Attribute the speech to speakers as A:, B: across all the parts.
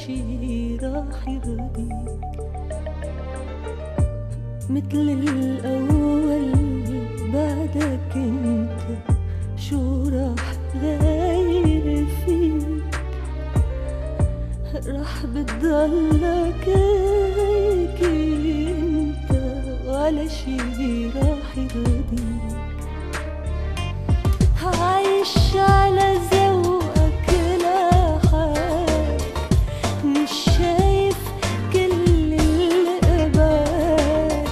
A: شي راح يرضيك مثل الأول بعدك انت شو راح غير فيك راح بتضلك هيك انت ولا شي راح يرضيك عايش على ذوقك لحالك مش شايف كل اللي قبالك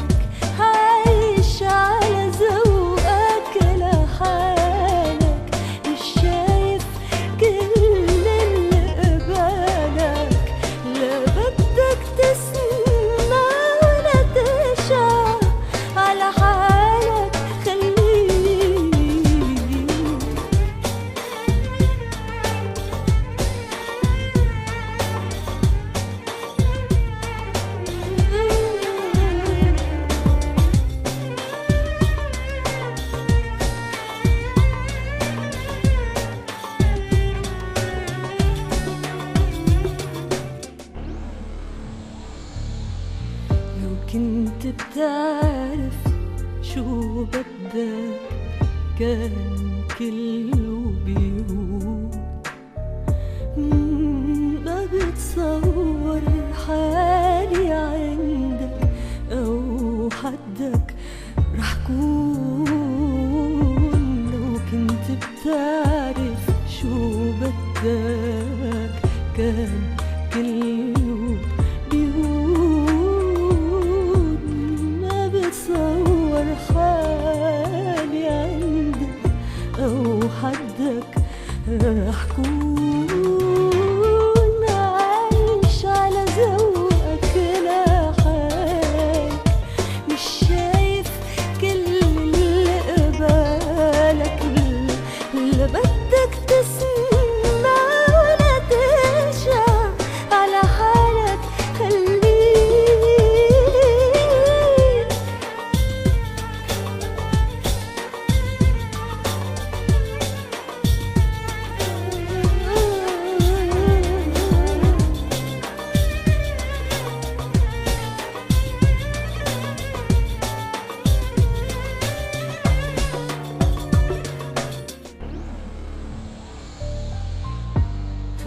A: عايش على ذوقك لحالك مش شايف كل اللي قبالك لا بدك تسمع ولا تشعر على حالك خليك لو كنت بتعرف شو بدك كان كله بيقول ما بتصور حالي عندك أو حدك رح كون لو كنت بتعرف شو بدك كان كله بيقول ما بتصور حالي عندك أو حدك رح كون عايش على ذوقك لحالك مش شايف كل اللي قبالك لا بدك تسمع ولا تشعر على حالك خليك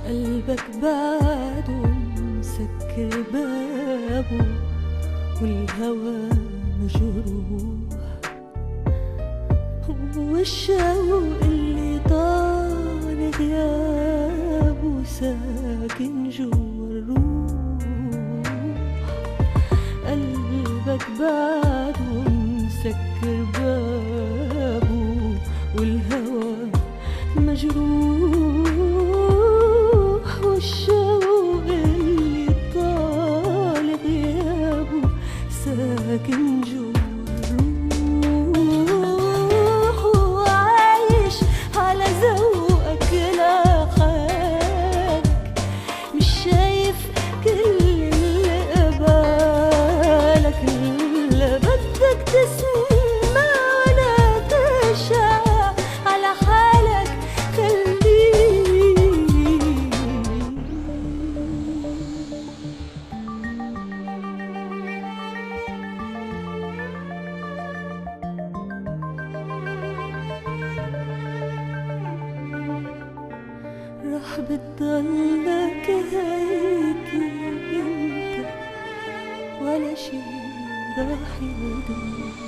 A: قلبك بعده مسكر بابه والهوى مجروح والشوق اللي طال غيابه ساكن جوا الروح قلبك بعده مسكر بابه والهوى مجروح والشوق اللي طال غيابه ساكن جوا الروح وعايش على ذوقك لحالك مش شايف كل اللي قبالك لا بدك تسمع ولا تشعر على حالك خليك راح بتضلك هيك انت ولا شي راح يرضيك